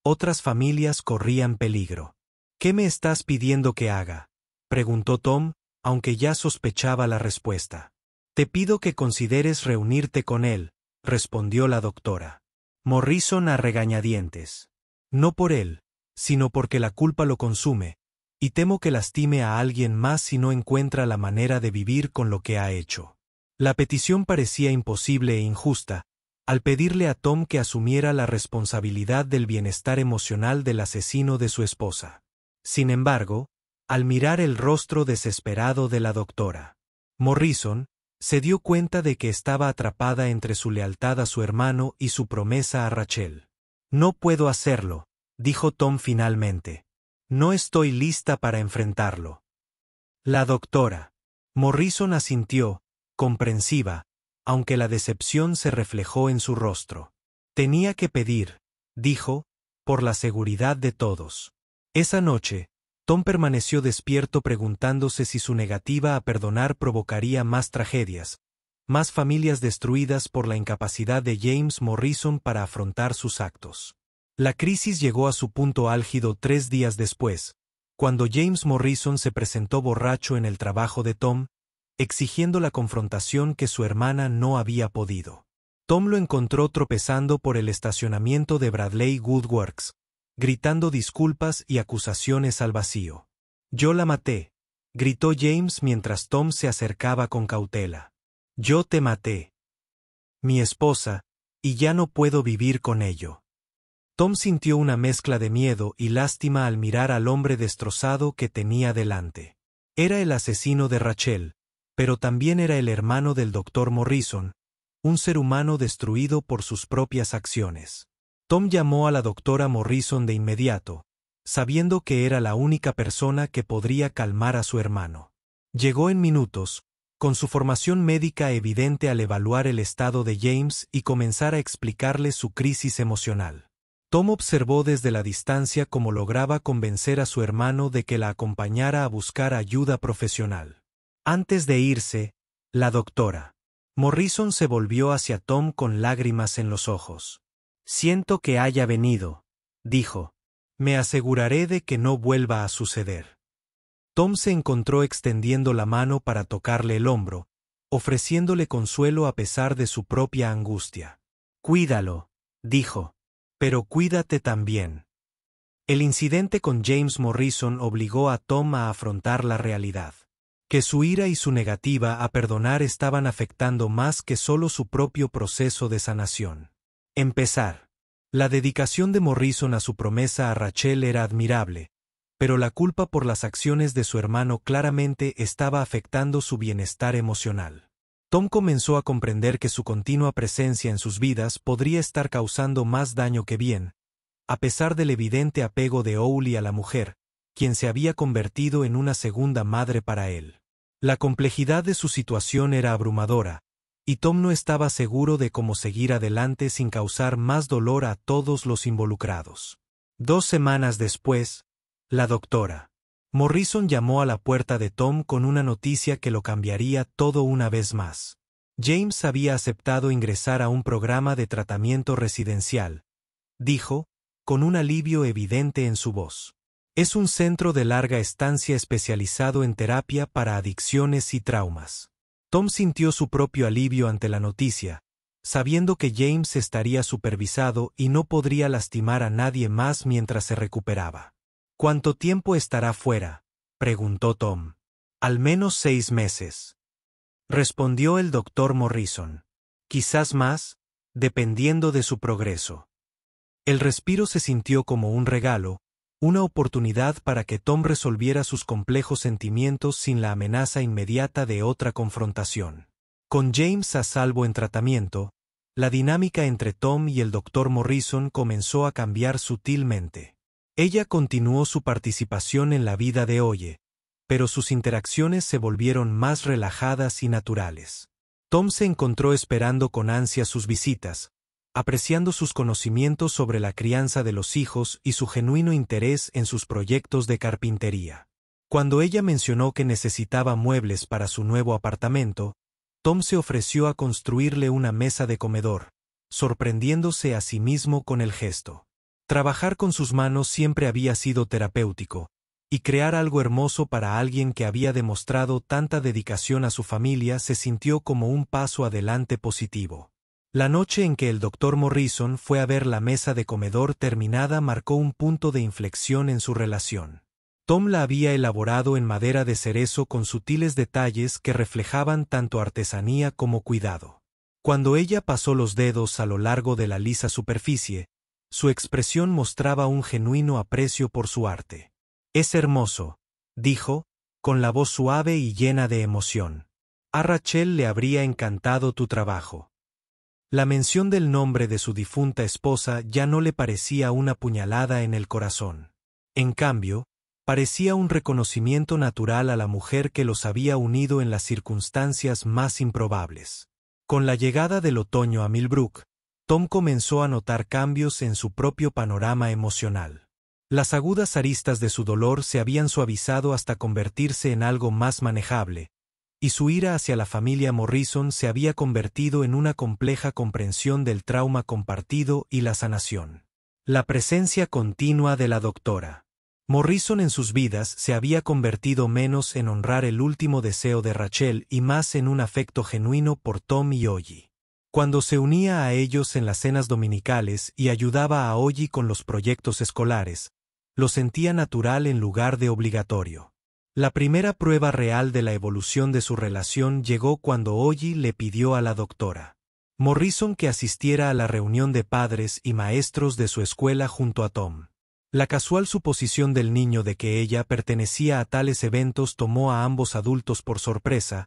otras familias corrían peligro. ¿Qué me estás pidiendo que haga?, preguntó Tom, aunque ya sospechaba la respuesta. Te pido que consideres reunirte con él, respondió la doctora Morrison a regañadientes. No por él, sino porque la culpa lo consume, y temo que lastime a alguien más si no encuentra la manera de vivir con lo que ha hecho. La petición parecía imposible e injusta, al pedirle a Tom que asumiera la responsabilidad del bienestar emocional del asesino de su esposa. Sin embargo, al mirar el rostro desesperado de la doctora Morrison, se dio cuenta de que estaba atrapada entre su lealtad a su hermano y su promesa a Rachel. No puedo hacerlo, dijo Tom finalmente. No estoy lista para enfrentarlo. La doctora Morrison asintió, comprensiva, aunque la decepción se reflejó en su rostro. Tenía que pedir, dijo, por la seguridad de todos. Esa noche, Tom permaneció despierto preguntándose si su negativa a perdonar provocaría más tragedias, más familias destruidas por la incapacidad de James Morrison para afrontar sus actos. La crisis llegó a su punto álgido 3 días después, cuando James Morrison se presentó borracho en el trabajo de Tom, exigiendo la confrontación que su hermana no había podido. Tom lo encontró tropezando por el estacionamiento de Bradley Woodworks, gritando disculpas y acusaciones al vacío. «Yo la maté», gritó James mientras Tom se acercaba con cautela. «Yo te maté. Mi esposa, y ya no puedo vivir con ello». Tom sintió una mezcla de miedo y lástima al mirar al hombre destrozado que tenía delante. Era el asesino de Rachel, pero también era el hermano del Dr. Morrison, un ser humano destruido por sus propias acciones. Tom llamó a la doctora Morrison de inmediato, sabiendo que era la única persona que podría calmar a su hermano. Llegó en minutos, con su formación médica evidente al evaluar el estado de James y comenzar a explicarle su crisis emocional. Tom observó desde la distancia cómo lograba convencer a su hermano de que la acompañara a buscar ayuda profesional. Antes de irse, la doctora Morrison se volvió hacia Tom con lágrimas en los ojos. «Siento que haya venido», dijo. «Me aseguraré de que no vuelva a suceder». Tom se encontró extendiendo la mano para tocarle el hombro, ofreciéndole consuelo a pesar de su propia angustia. «Cuídalo», dijo. «Pero cuídate también». El incidente con James Morrison obligó a Tom a afrontar la realidad. Que su ira y su negativa a perdonar estaban afectando más que solo su propio proceso de sanación. Empezar. La dedicación de Morrison a su promesa a Rachel era admirable, pero la culpa por las acciones de su hermano claramente estaba afectando su bienestar emocional. Tom comenzó a comprender que su continua presencia en sus vidas podría estar causando más daño que bien, a pesar del evidente apego de Owly a la mujer, quien se había convertido en una segunda madre para él. La complejidad de su situación era abrumadora, y Tom no estaba seguro de cómo seguir adelante sin causar más dolor a todos los involucrados. 2 semanas después, la doctora Morrison llamó a la puerta de Tom con una noticia que lo cambiaría todo una vez más. James había aceptado ingresar a un programa de tratamiento residencial, dijo, con un alivio evidente en su voz. Es un centro de larga estancia especializado en terapia para adicciones y traumas. Tom sintió su propio alivio ante la noticia, sabiendo que James estaría supervisado y no podría lastimar a nadie más mientras se recuperaba. «¿Cuánto tiempo estará fuera?», preguntó Tom. «Al menos 6 meses», respondió el Dr. Morrison. «Quizás más, dependiendo de su progreso». El respiro se sintió como un regalo, una oportunidad para que Tom resolviera sus complejos sentimientos sin la amenaza inmediata de otra confrontación. Con James a salvo en tratamiento, la dinámica entre Tom y el Dr. Morrison comenzó a cambiar sutilmente. Ella continuó su participación en la vida de Oye, pero sus interacciones se volvieron más relajadas y naturales. Tom se encontró esperando con ansia sus visitas, apreciando sus conocimientos sobre la crianza de los hijos y su genuino interés en sus proyectos de carpintería. Cuando ella mencionó que necesitaba muebles para su nuevo apartamento, Tom se ofreció a construirle una mesa de comedor, sorprendiéndose a sí mismo con el gesto. Trabajar con sus manos siempre había sido terapéutico, y crear algo hermoso para alguien que había demostrado tanta dedicación a su familia se sintió como un paso adelante positivo. La noche en que el Dr. Morrison fue a ver la mesa de comedor terminada marcó un punto de inflexión en su relación. Tom la había elaborado en madera de cerezo con sutiles detalles que reflejaban tanto artesanía como cuidado. Cuando ella pasó los dedos a lo largo de la lisa superficie, su expresión mostraba un genuino aprecio por su arte. «Es hermoso», dijo, con la voz suave y llena de emoción. «A Rachel le habría encantado tu trabajo». La mención del nombre de su difunta esposa ya no le parecía una puñalada en el corazón. En cambio, parecía un reconocimiento natural a la mujer que los había unido en las circunstancias más improbables. Con la llegada del otoño a Millbrook, Tom comenzó a notar cambios en su propio panorama emocional. Las agudas aristas de su dolor se habían suavizado hasta convertirse en algo más manejable, y su ira hacia la familia Morrison se había convertido en una compleja comprensión del trauma compartido y la sanación. La presencia continua de la doctora Morrison en sus vidas se había convertido menos en honrar el último deseo de Rachel y más en un afecto genuino por Tom y Ollie. Cuando se unía a ellos en las cenas dominicales y ayudaba a Ollie con los proyectos escolares, lo sentía natural en lugar de obligatorio. La primera prueba real de la evolución de su relación llegó cuando Ollie le pidió a la doctora Morrison que asistiera a la reunión de padres y maestros de su escuela junto a Tom. La casual suposición del niño de que ella pertenecía a tales eventos tomó a ambos adultos por sorpresa,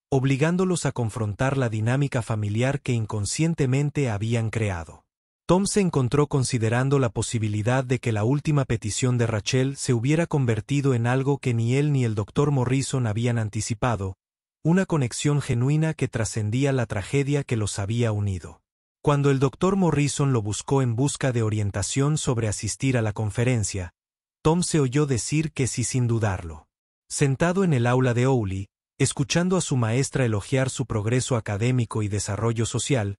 obligándolos a confrontar la dinámica familiar que inconscientemente habían creado. Tom se encontró considerando la posibilidad de que la última petición de Rachel se hubiera convertido en algo que ni él ni el Dr. Morrison habían anticipado, una conexión genuina que trascendía la tragedia que los había unido. Cuando el Dr. Morrison lo buscó en busca de orientación sobre asistir a la conferencia, Tom se oyó decir que sí sin dudarlo. Sentado en el aula de Owly, escuchando a su maestra elogiar su progreso académico y desarrollo social,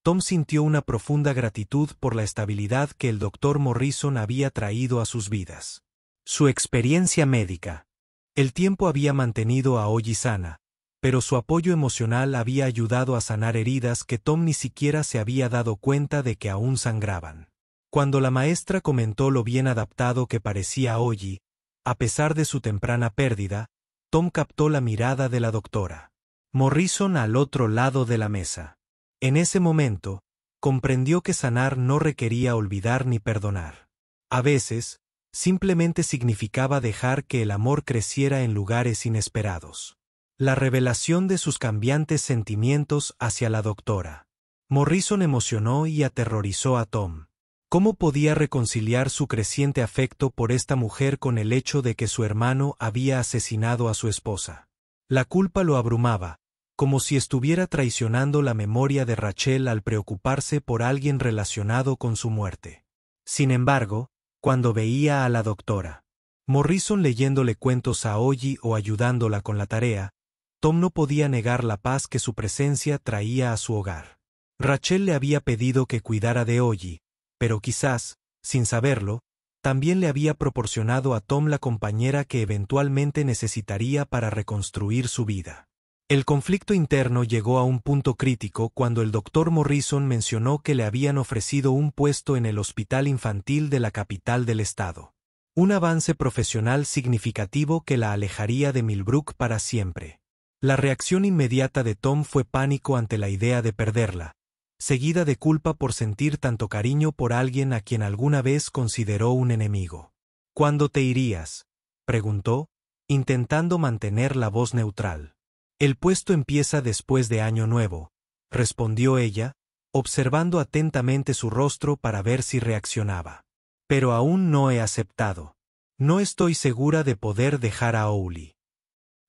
Tom sintió una profunda gratitud por la estabilidad que el Dr. Morrison había traído a sus vidas. Su experiencia médica. El tiempo había mantenido a Ollie sana, pero su apoyo emocional había ayudado a sanar heridas que Tom ni siquiera se había dado cuenta de que aún sangraban. Cuando la maestra comentó lo bien adaptado que parecía Ollie, a pesar de su temprana pérdida, Tom captó la mirada de la doctora Morrison al otro lado de la mesa. En ese momento, comprendió que sanar no requería olvidar ni perdonar. A veces, simplemente significaba dejar que el amor creciera en lugares inesperados. La revelación de sus cambiantes sentimientos hacia la doctora Morrison emocionó y aterrorizó a Tom. ¿Cómo podía reconciliar su creciente afecto por esta mujer con el hecho de que su hermano había asesinado a su esposa? La culpa lo abrumaba, como si estuviera traicionando la memoria de Rachel al preocuparse por alguien relacionado con su muerte. Sin embargo, cuando veía a la doctora Morrison leyéndole cuentos a Ollie o ayudándola con la tarea, Tom no podía negar la paz que su presencia traía a su hogar. Rachel le había pedido que cuidara de Ollie, pero quizás, sin saberlo, también le había proporcionado a Tom la compañera que eventualmente necesitaría para reconstruir su vida. El conflicto interno llegó a un punto crítico cuando el Dr. Morrison mencionó que le habían ofrecido un puesto en el hospital infantil de la capital del estado. Un avance profesional significativo que la alejaría de Millbrook para siempre. La reacción inmediata de Tom fue pánico ante la idea de perderla, seguida de culpa por sentir tanto cariño por alguien a quien alguna vez consideró un enemigo. ¿Cuándo te irías?, preguntó, intentando mantener la voz neutral. El puesto empieza después de Año Nuevo, respondió ella, observando atentamente su rostro para ver si reaccionaba. Pero aún no he aceptado. No estoy segura de poder dejar a Owly.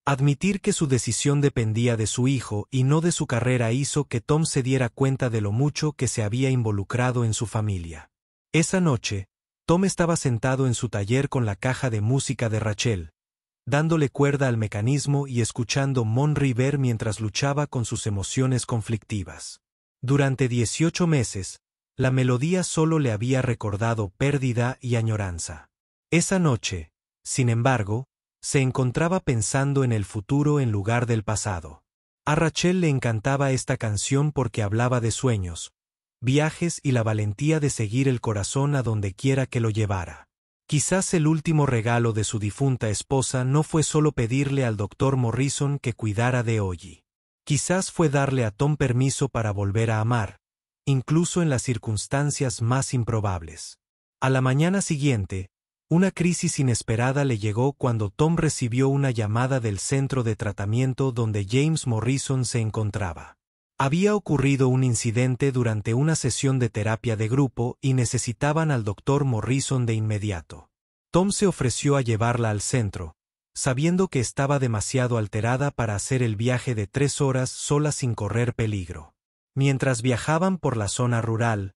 Admitir que su decisión dependía de su hijo y no de su carrera hizo que Tom se diera cuenta de lo mucho que se había involucrado en su familia. Esa noche, Tom estaba sentado en su taller con la caja de música de Rachel, dándole cuerda al mecanismo y escuchando Mon River mientras luchaba con sus emociones conflictivas. Durante 18 meses, la melodía solo le había recordado pérdida y añoranza. Esa noche, sin embargo, se encontraba pensando en el futuro en lugar del pasado. A Rachel le encantaba esta canción porque hablaba de sueños, viajes y la valentía de seguir el corazón a donde quiera que lo llevara. Quizás el último regalo de su difunta esposa no fue solo pedirle al Dr. Morrison que cuidara de Ollie. Quizás fue darle a Tom permiso para volver a amar, incluso en las circunstancias más improbables. A la mañana siguiente, una crisis inesperada le llegó cuando Tom recibió una llamada del centro de tratamiento donde James Morrison se encontraba. Había ocurrido un incidente durante una sesión de terapia de grupo y necesitaban al Dr. Morrison de inmediato. Tom se ofreció a llevarla al centro, sabiendo que estaba demasiado alterada para hacer el viaje de 3 horas sola sin correr peligro. Mientras viajaban por la zona rural,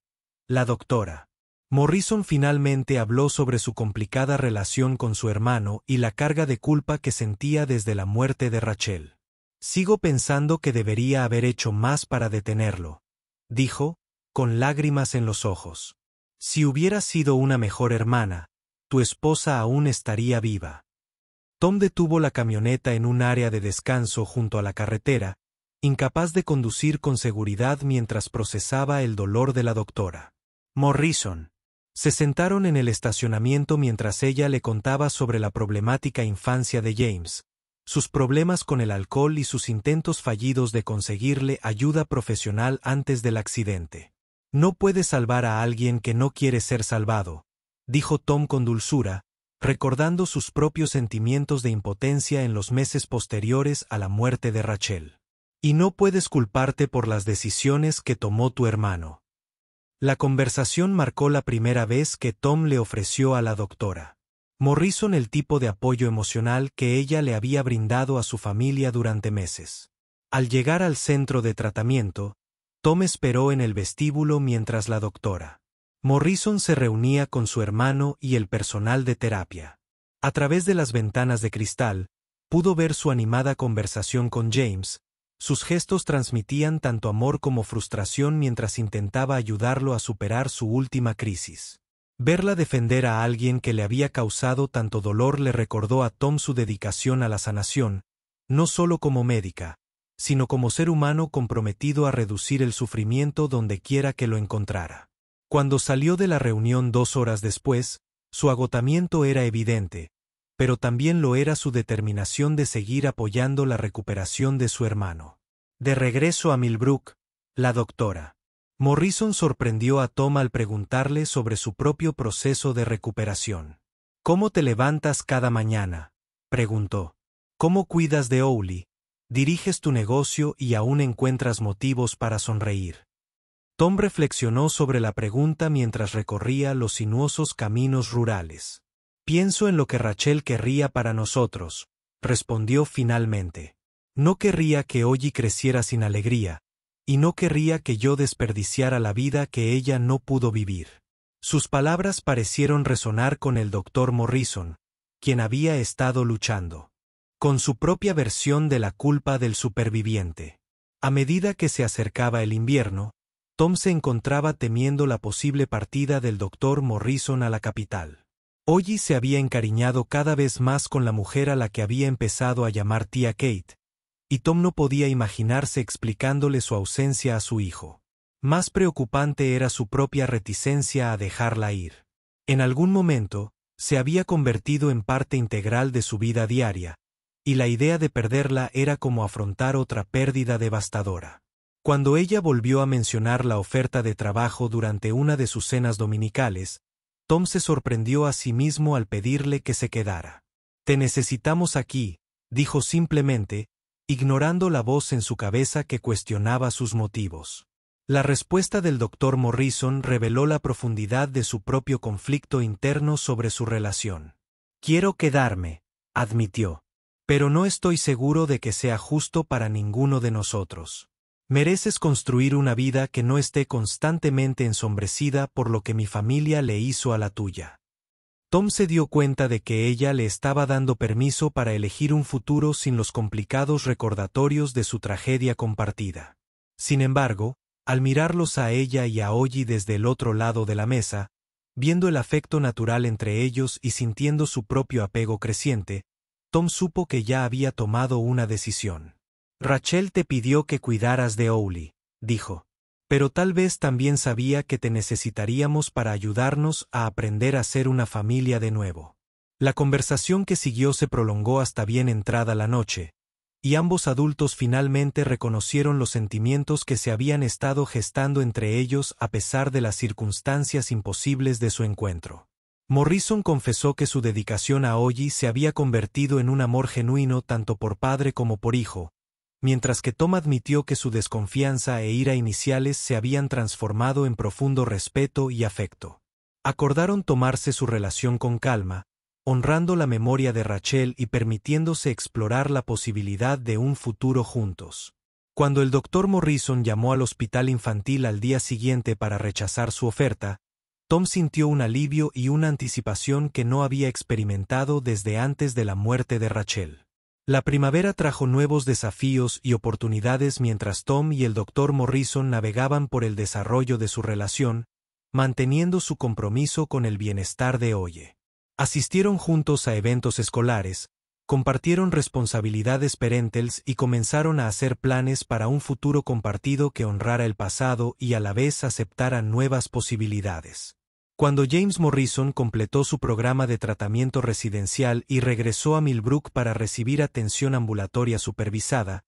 la doctora Morrison finalmente habló sobre su complicada relación con su hermano y la carga de culpa que sentía desde la muerte de Rachel. «Sigo pensando que debería haber hecho más para detenerlo», dijo, con lágrimas en los ojos. «Si hubieras sido una mejor hermana, tu esposa aún estaría viva». Tom detuvo la camioneta en un área de descanso junto a la carretera, incapaz de conducir con seguridad mientras procesaba el dolor de la doctora Morrison. Se sentaron en el estacionamiento mientras ella le contaba sobre la problemática infancia de James, sus problemas con el alcohol y sus intentos fallidos de conseguirle ayuda profesional antes del accidente. «No puedes salvar a alguien que no quiere ser salvado», dijo Tom con dulzura, recordando sus propios sentimientos de impotencia en los meses posteriores a la muerte de Rachel. «Y no puedes culparte por las decisiones que tomó tu hermano». La conversación marcó la primera vez que Tom le ofreció a la doctora Morrison el tipo de apoyo emocional que ella le había brindado a su familia durante meses. Al llegar al centro de tratamiento, Tom esperó en el vestíbulo mientras la doctora Morrison se reunía con su hermano y el personal de terapia. A través de las ventanas de cristal, pudo ver su animada conversación con James. Sus gestos transmitían tanto amor como frustración mientras intentaba ayudarlo a superar su última crisis. Verla defender a alguien que le había causado tanto dolor le recordó a Tom su dedicación a la sanación, no solo como médica, sino como ser humano comprometido a reducir el sufrimiento donde quiera que lo encontrara. Cuando salió de la reunión 2 horas después, su agotamiento era evidente, pero también lo era su determinación de seguir apoyando la recuperación de su hermano. De regreso a Millbrook, la doctora Morrison sorprendió a Tom al preguntarle sobre su propio proceso de recuperación. «¿Cómo te levantas cada mañana?», preguntó. «¿Cómo cuidas de Owly? ¿Diriges tu negocio y aún encuentras motivos para sonreír?». Tom reflexionó sobre la pregunta mientras recorría los sinuosos caminos rurales. «Pienso en lo que Rachel querría para nosotros», respondió finalmente. «No querría que Owly creciera sin alegría, y no querría que yo desperdiciara la vida que ella no pudo vivir». Sus palabras parecieron resonar con el Dr. Morrison, quien había estado luchando con su propia versión de la culpa del superviviente. A medida que se acercaba el invierno, Tom se encontraba temiendo la posible partida del Dr. Morrison a la capital. Owly se había encariñado cada vez más con la mujer a la que había empezado a llamar tía Kate, y Tom no podía imaginarse explicándole su ausencia a su hijo. Más preocupante era su propia reticencia a dejarla ir. En algún momento, se había convertido en parte integral de su vida diaria, y la idea de perderla era como afrontar otra pérdida devastadora. Cuando ella volvió a mencionar la oferta de trabajo durante una de sus cenas dominicales, Tom se sorprendió a sí mismo al pedirle que se quedara. «Te necesitamos aquí», dijo simplemente, ignorando la voz en su cabeza que cuestionaba sus motivos. La respuesta del Dr. Morrison reveló la profundidad de su propio conflicto interno sobre su relación. «Quiero quedarme», admitió, «pero no estoy seguro de que sea justo para ninguno de nosotros. Mereces construir una vida que no esté constantemente ensombrecida por lo que mi familia le hizo a la tuya». Tom se dio cuenta de que ella le estaba dando permiso para elegir un futuro sin los complicados recordatorios de su tragedia compartida. Sin embargo, al mirarlos a ella y a Owly desde el otro lado de la mesa, viendo el afecto natural entre ellos y sintiendo su propio apego creciente, Tom supo que ya había tomado una decisión. «Rachel te pidió que cuidaras de Owly», dijo. «Pero tal vez también sabía que te necesitaríamos para ayudarnos a aprender a ser una familia de nuevo». La conversación que siguió se prolongó hasta bien entrada la noche, y ambos adultos finalmente reconocieron los sentimientos que se habían estado gestando entre ellos a pesar de las circunstancias imposibles de su encuentro. Morrison confesó que su dedicación a Owly se había convertido en un amor genuino tanto por padre como por hijo, mientras que Tom admitió que su desconfianza e ira iniciales se habían transformado en profundo respeto y afecto. Acordaron tomarse su relación con calma, honrando la memoria de Rachel y permitiéndose explorar la posibilidad de un futuro juntos. Cuando el Dr. Morrison llamó al hospital infantil al día siguiente para rechazar su oferta, Tom sintió un alivio y una anticipación que no había experimentado desde antes de la muerte de Rachel. La primavera trajo nuevos desafíos y oportunidades mientras Tom y el Dr. Morrison navegaban por el desarrollo de su relación, manteniendo su compromiso con el bienestar de Oye. Asistieron juntos a eventos escolares, compartieron responsabilidades parentales y comenzaron a hacer planes para un futuro compartido que honrara el pasado y a la vez aceptara nuevas posibilidades. Cuando James Morrison completó su programa de tratamiento residencial y regresó a Millbrook para recibir atención ambulatoria supervisada,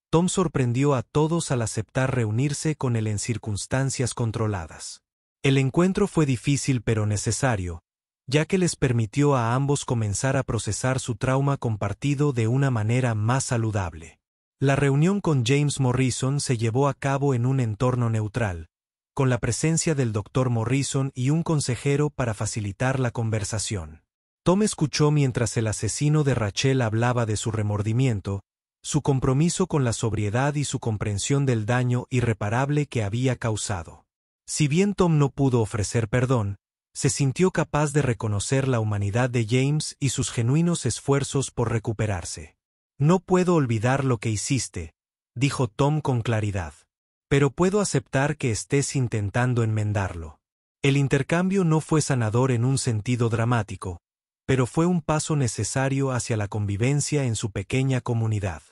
Tom sorprendió a todos al aceptar reunirse con él en circunstancias controladas. El encuentro fue difícil pero necesario, ya que les permitió a ambos comenzar a procesar su trauma compartido de una manera más saludable. La reunión con James Morrison se llevó a cabo en un entorno neutral, con la presencia del Dr. Morrison y un consejero para facilitar la conversación. Tom escuchó mientras el asesino de Rachel hablaba de su remordimiento, su compromiso con la sobriedad y su comprensión del daño irreparable que había causado. Si bien Tom no pudo ofrecer perdón, se sintió capaz de reconocer la humanidad de James y sus genuinos esfuerzos por recuperarse. «No puedo olvidar lo que hiciste», dijo Tom con claridad. «Pero puedo aceptar que estés intentando enmendarlo». El intercambio no fue sanador en un sentido dramático, pero fue un paso necesario hacia la convivencia en su pequeña comunidad.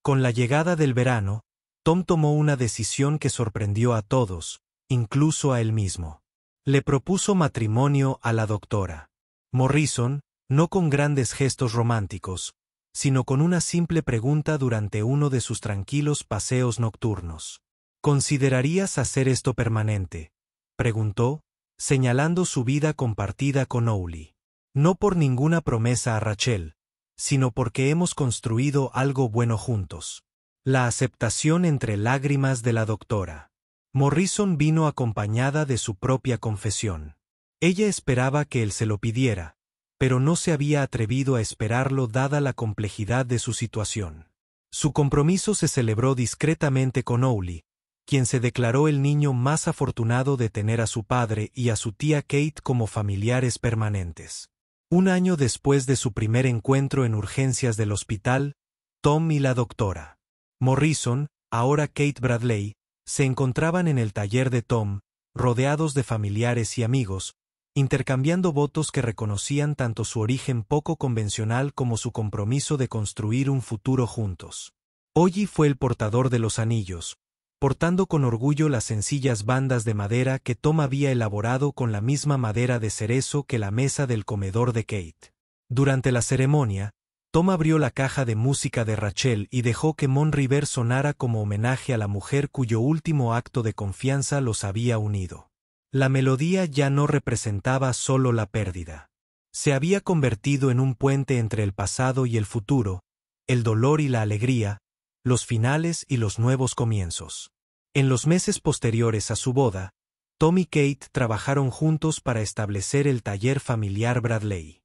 Con la llegada del verano, Tom tomó una decisión que sorprendió a todos, incluso a él mismo. Le propuso matrimonio a la doctora Morrison, no con grandes gestos románticos, sino con una simple pregunta durante uno de sus tranquilos paseos nocturnos. «¿Considerarías hacer esto permanente?», preguntó, señalando su vida compartida con Owly. «No por ninguna promesa a Rachel, sino porque hemos construido algo bueno juntos». La aceptación entre lágrimas de la doctora Morrison vino acompañada de su propia confesión. Ella esperaba que él se lo pidiera, pero no se había atrevido a esperarlo dada la complejidad de su situación. Su compromiso se celebró discretamente con Owly, quien se declaró el niño más afortunado de tener a su padre y a su tía Kate como familiares permanentes. Un año después de su primer encuentro en urgencias del hospital, Tom y la doctora Morrison, ahora Kate Bradley, se encontraban en el taller de Tom, rodeados de familiares y amigos, intercambiando votos que reconocían tanto su origen poco convencional como su compromiso de construir un futuro juntos. Oye fue el portador de los anillos, portando con orgullo las sencillas bandas de madera que Tom había elaborado con la misma madera de cerezo que la mesa del comedor de Kate. Durante la ceremonia, Tom abrió la caja de música de Rachel y dejó que Mon River sonara como homenaje a la mujer cuyo último acto de confianza los había unido. La melodía ya no representaba solo la pérdida. Se había convertido en un puente entre el pasado y el futuro, el dolor y la alegría, los finales y los nuevos comienzos. En los meses posteriores a su boda, Tom y Kate trabajaron juntos para establecer el taller familiar Bradley.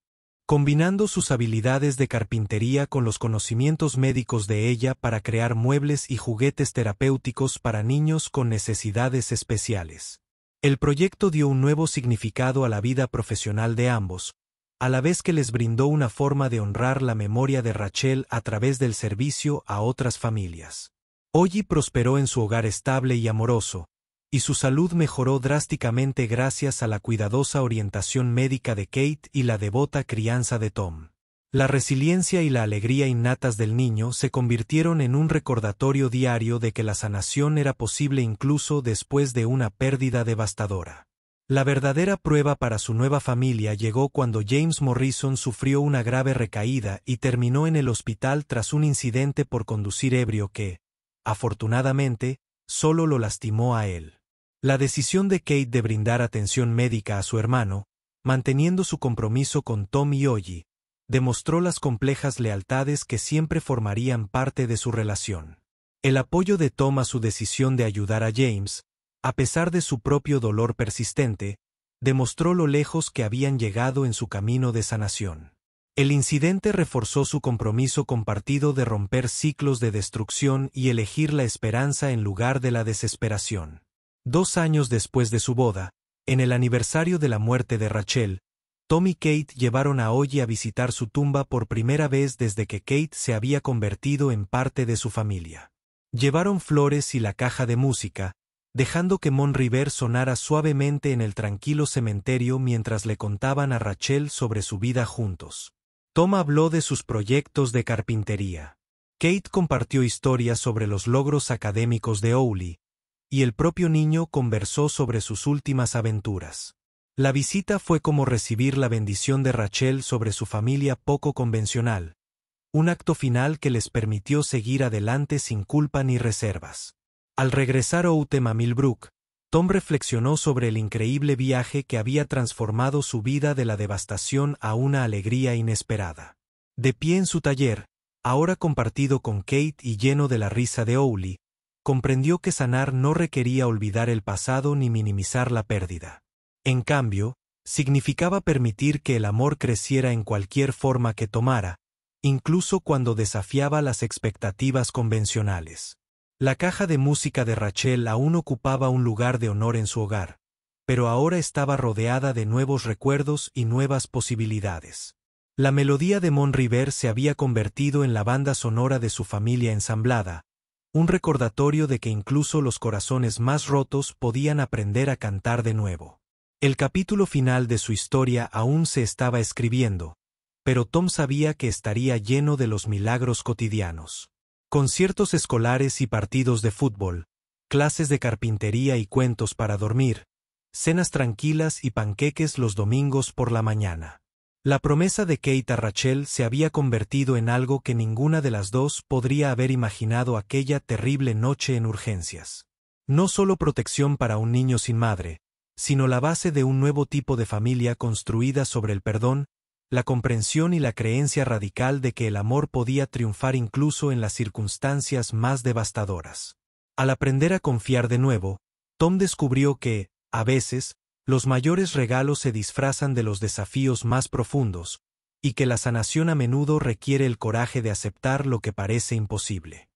Combinando sus habilidades de carpintería con los conocimientos médicos de ella para crear muebles y juguetes terapéuticos para niños con necesidades especiales. El proyecto dio un nuevo significado a la vida profesional de ambos, a la vez que les brindó una forma de honrar la memoria de Rachel a través del servicio a otras familias. Oye prosperó en su hogar estable y amoroso, y su salud mejoró drásticamente gracias a la cuidadosa orientación médica de Kate y la devota crianza de Tom. La resiliencia y la alegría innatas del niño se convirtieron en un recordatorio diario de que la sanación era posible incluso después de una pérdida devastadora. La verdadera prueba para su nueva familia llegó cuando James Morrison sufrió una grave recaída y terminó en el hospital tras un incidente por conducir ebrio que, afortunadamente, solo lo lastimó a él. La decisión de Kate de brindar atención médica a su hermano, manteniendo su compromiso con Tom y Oye, demostró las complejas lealtades que siempre formarían parte de su relación. El apoyo de Tom a su decisión de ayudar a James, a pesar de su propio dolor persistente, demostró lo lejos que habían llegado en su camino de sanación. El incidente reforzó su compromiso compartido de romper ciclos de destrucción y elegir la esperanza en lugar de la desesperación. 2 años después de su boda, en el aniversario de la muerte de Rachel, Tom y Kate llevaron a Ollie a visitar su tumba por primera vez desde que Kate se había convertido en parte de su familia. Llevaron flores y la caja de música, dejando que Mon River sonara suavemente en el tranquilo cementerio mientras le contaban a Rachel sobre su vida juntos. Tom habló de sus proyectos de carpintería. Kate compartió historias sobre los logros académicos de Ollie, y el propio niño conversó sobre sus últimas aventuras. La visita fue como recibir la bendición de Rachel sobre su familia poco convencional, un acto final que les permitió seguir adelante sin culpa ni reservas. Al regresar Outem a Millbrook, Tom reflexionó sobre el increíble viaje que había transformado su vida de la devastación a una alegría inesperada. De pie en su taller, ahora compartido con Kate y lleno de la risa de Ollie, comprendió que sanar no requería olvidar el pasado ni minimizar la pérdida. En cambio, significaba permitir que el amor creciera en cualquier forma que tomara, incluso cuando desafiaba las expectativas convencionales. La caja de música de Rachel aún ocupaba un lugar de honor en su hogar, pero ahora estaba rodeada de nuevos recuerdos y nuevas posibilidades. La melodía de Mon River se había convertido en la banda sonora de su familia ensamblada, un recordatorio de que incluso los corazones más rotos podían aprender a cantar de nuevo. El capítulo final de su historia aún se estaba escribiendo, pero Tom sabía que estaría lleno de los milagros cotidianos. Conciertos escolares y partidos de fútbol, clases de carpintería y cuentos para dormir, cenas tranquilas y panqueques los domingos por la mañana. La promesa de Kate a Rachel se había convertido en algo que ninguna de las dos podría haber imaginado aquella terrible noche en urgencias. No solo protección para un niño sin madre, sino la base de un nuevo tipo de familia construida sobre el perdón, la comprensión y la creencia radical de que el amor podía triunfar incluso en las circunstancias más devastadoras. Al aprender a confiar de nuevo, Tom descubrió que, a veces, los mayores regalos se disfrazan de los desafíos más profundos, y que la sanación a menudo requiere el coraje de aceptar lo que parece imposible.